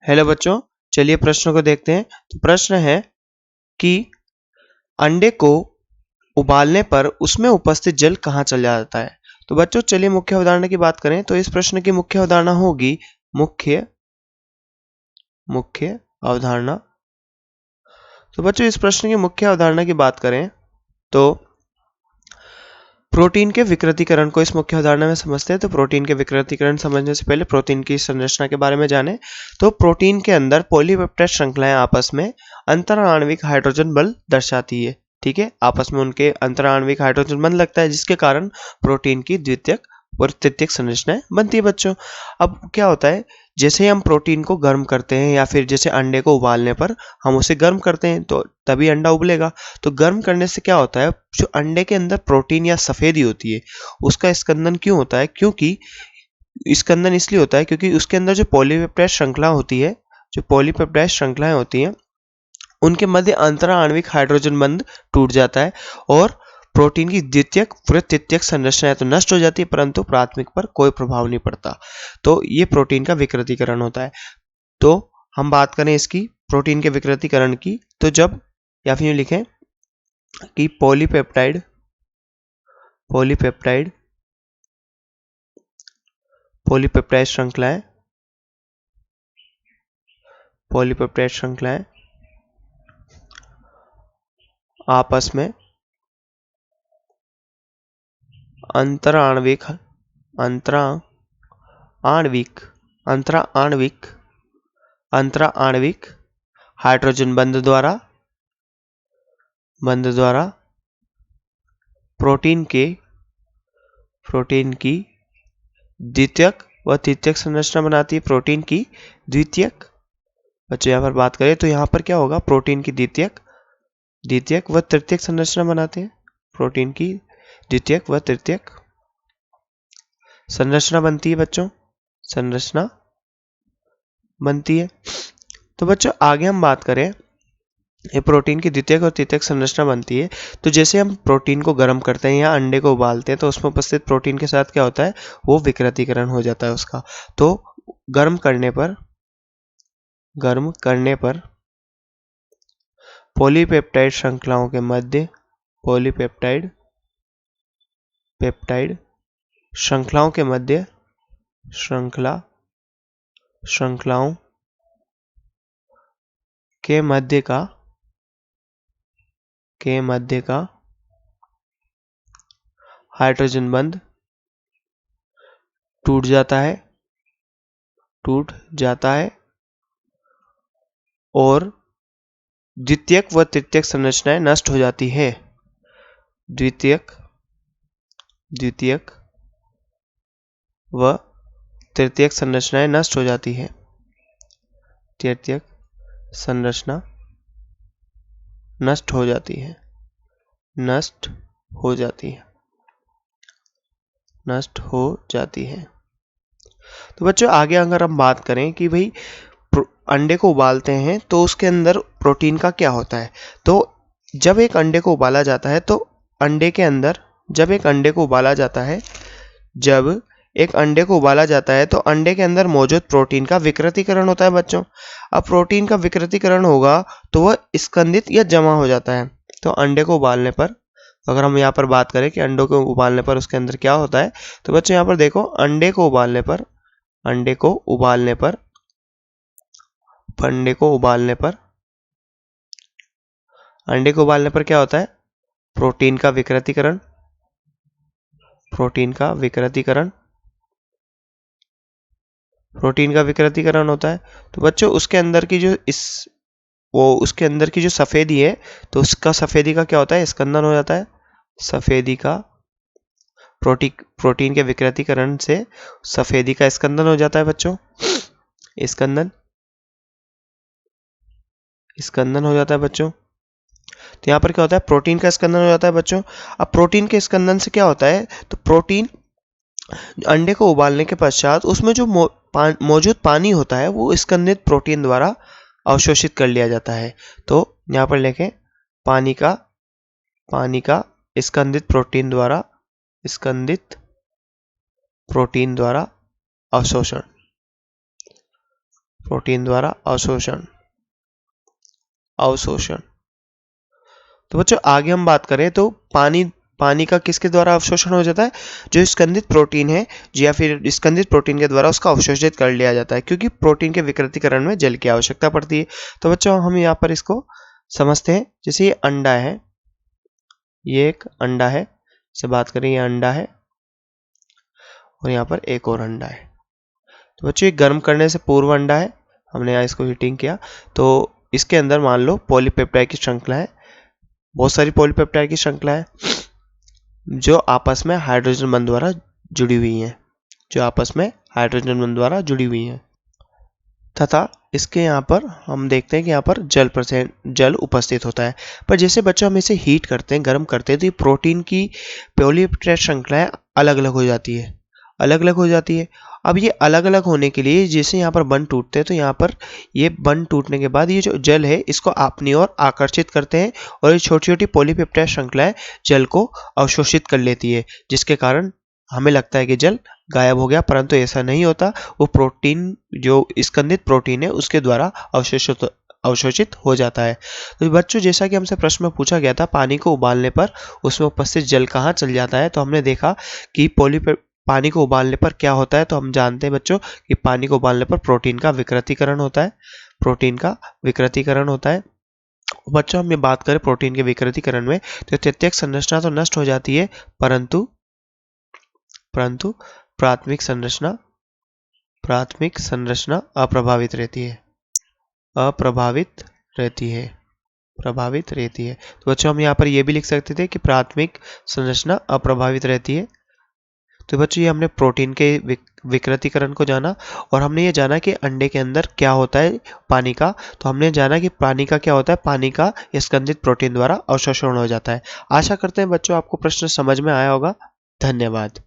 Hello बच्चों, चलिए प्रश्नों को देखते हैं। तो प्रश्न है कि अंडे को उबालने पर उसमें उपस्थित जल कहाँ चला जाता है। तो बच्चों चलिए मुख्य अवधारणा की बात करें तो इस प्रश्न की मुख्य अवधारणा होगी मुख्य मुख्य अवधारणा। तो बच्चों इस प्रश्न की मुख्य अवधारणा की बात करें तो प्रोटीन के विकृतीकरण को इस मुख्य अवधारणा में समझते हैं। तो प्रोटीन के विकृतीकरण समझने से पहले प्रोटीन की संरचना के बारे में जानें। तो प्रोटीन के अंदर पॉलीपेप्टाइड श्रृंखलाएं आपस में अंतराणविक हाइड्रोजन बल दर्शाती है। ठीक है, आपस में उनके अंतराणविक हाइड्रोजन बंध लगता है जिसके कारण प्रोटीन की द्वितीयक और तृतीयक संरचनाएं बनती है बच्चों। अब क्या होता है, जैसे ही हम प्रोटीन को गर्म करते हैं या फिर जैसे अंडे को उबालने पर हम उसे गर्म करते हैं तो तभी अंडा उबलेगा। तो गर्म करने से क्या होता है, जो अंडे के अंदर प्रोटीन या सफेदी होती है उसका स्कंदन क्यों होता है, क्योंकि स्कंदन इसलिए होता है क्योंकि उसके अंदर जो पॉलीपेप्टाइड श्रृंखला होती है, जो पॉलीपेप्टाइड श्रृंखलाएं होती हैं उनके मध्य अंतराणविक हाइड्रोजन बंध टूट जाता है और प्रोटीन की द्वितीयक व तृतीयक संरचनाएं तो नष्ट हो जाती है परंतु प्राथमिक पर कोई प्रभाव नहीं पड़ता। तो ये प्रोटीन का विकृतीकरण होता है। तो हम बात करें इसकी प्रोटीन के विकृतीकरण की, तो जब या फिर लिखें कि पॉलीपेप्टाइड पॉलीपेप्टाइड पॉलीपेप्टाइड श्रृंखलाएं पॉलीपेप्टाइड श्रृंखलाएं आपस में अंतराणविक अंतराणविक अंतराणविक अंतराणविक हाइड्रोजन बंध द्वारा प्रोटीन की द्वितीयक व तृतीयक संरचना बनाती है। प्रोटीन की द्वितीयक, बच्चों यहाँ पर बात करें तो यहाँ पर क्या होगा, प्रोटीन की द्वितीयक व तृतीयक संरचना बनाते हैं। प्रोटीन की द्वितीयक व तृतीयक संरचना बनती है बच्चों, संरचना बनती है। तो बच्चों आगे हम बात करें, ये प्रोटीन की द्वितीयक और तृतीयक संरचना बनती है। तो जैसे हम प्रोटीन को गर्म करते हैं या अंडे को उबालते हैं तो उसमें उपस्थित प्रोटीन के साथ क्या होता है, वो विकृतीकरण हो जाता है उसका। तो गर्म करने पर पॉलीपेप्टाइड श्रृंखलाओं के मध्य पॉलीपेप्टाइड पेप्टाइड श्रृंखलाओं के मध्य श्रृंखलाओं के मध्य का हाइड्रोजन बंध टूट जाता है और द्वितीयक व तृतीयक संरचनाएं नष्ट हो जाती है। द्वितीयक व तृतीयक संरचनाएं नष्ट हो जाती है। तृतीयक संरचना नष्ट हो जाती है। तो बच्चों आगे अगर हम बात करें कि भाई अंडे को उबालते हैं तो उसके अंदर प्रोटीन का क्या होता है। तो जब एक अंडे को उबाला जाता है तो जब एक अंडे को उबाला जाता है तो अंडे के अंदर मौजूद प्रोटीन का विकृतीकरण होता है बच्चों। अब प्रोटीन का विकृतीकरण होगा तो वह स्कंदित या जमा हो जाता है। तो अंडे को उबालने पर, अगर हम यहाँ पर बात करें कि अंडों को उबालने पर उसके अंदर क्या होता है, तो बच्चों यहाँ पर देखो अंडे को उबालने पर क्या होता है, प्रोटीन का विकृतीकरण होता है। तो बच्चों उसके अंदर की जो सफेदी है तो उसका सफेदी का क्या होता है, स्कंदन हो जाता है। सफेदी का प्रोटीन के विकृतीकरण से सफेदी का स्कंदन हो जाता है बच्चों। स्कंदन हो जाता है बच्चों। तो यहाँ पर क्या होता है, प्रोटीन का स्कंदन हो जाता है बच्चों। अब प्रोटीन के स्कंदन से क्या होता है, तो प्रोटीन अंडे को उबालने के पश्चात उसमें जो मौजूद पानी होता है वो स्कंदित प्रोटीन द्वारा अवशोषित कर लिया जाता है। तो यहाँ पर लिखें पानी का स्कंदित प्रोटीन द्वारा अवशोषण। प्रोटीन द्वारा अवशोषण। तो बच्चों आगे हम बात करें तो पानी का किसके द्वारा अवशोषण हो जाता है? जो स्कंदित प्रोटीन है या फिर स्कंदित प्रोटीन के द्वारा उसका अवशोषित कर लिया जाता है, क्योंकि प्रोटीन के विकृतीकरण में जल की आवश्यकता पड़ती है। तो बच्चों हम यहाँ पर इसको समझते हैं। जैसे ये अंडा है, ये एक अंडा है, से बात करें ये अंडा है और यहाँ पर एक और अंडा है। तो बच्चों ये गर्म करने से पूर्व अंडा है, हमने यहाँ इसको हीटिंग किया तो इसके अंदर मान लो पॉलीपेप्टाइड की श्रृंखला है, बहुत सारी पॉलीपेप्टाइड की श्रृंखला है जो आपस में हाइड्रोजन बंध द्वारा जुड़ी हुई हैं, तथा इसके यहाँ पर हम देखते हैं कि यहाँ पर जल उपस्थित होता है। पर जैसे बच्चों हम इसे हीट करते हैं, गर्म करते हैं, तो ये प्रोटीन की पॉलीपेप्टाइड श्रृंखलाएं अलग अलग हो जाती है। अब ये अलग अलग होने के लिए जैसे यहाँ पर बंध टूटते हैं, तो यहाँ पर ये बंध टूटने के बाद ये जो जल है इसको अपनी ओर आकर्षित करते हैं और ये छोटी छोटी पॉलीपेप्टाइड श्रृंखलाएं जल को अवशोषित कर लेती है, जिसके कारण हमें लगता है कि जल गायब हो गया, परंतु ऐसा नहीं होता। वो प्रोटीन जो स्कंदित प्रोटीन है उसके द्वारा अवशोषित हो जाता है। तो बच्चों जैसा कि हमसे प्रश्न में पूछा गया था पानी को उबालने पर उसमें उपस्थित जल कहाँ चल जाता है, तो हमने देखा कि पानी को उबालने पर क्या होता है। तो हम जानते हैं बच्चों कि पानी को उबालने पर प्रोटीन का विकृतीकरण होता है। बच्चों हम ये बात करें प्रोटीन के विकृतीकरण में, तो तृतीयक संरचना तो नष्ट हो जाती है, परंतु प्राथमिक संरचना अप्रभावित रहती है। तो बच्चों हम यहाँ पर ये भी लिख सकते थे कि प्राथमिक संरचना अप्रभावित रहती है। तो बच्चों ये हमने प्रोटीन के विकृतीकरण को जाना, और हमने ये जाना कि अंडे के अंदर क्या होता है पानी का। तो हमने जाना कि पानी का क्या होता है, पानी का स्कंदित प्रोटीन द्वारा अवशोषण हो जाता है। आशा करते हैं बच्चों आपको प्रश्न समझ में आया होगा। धन्यवाद।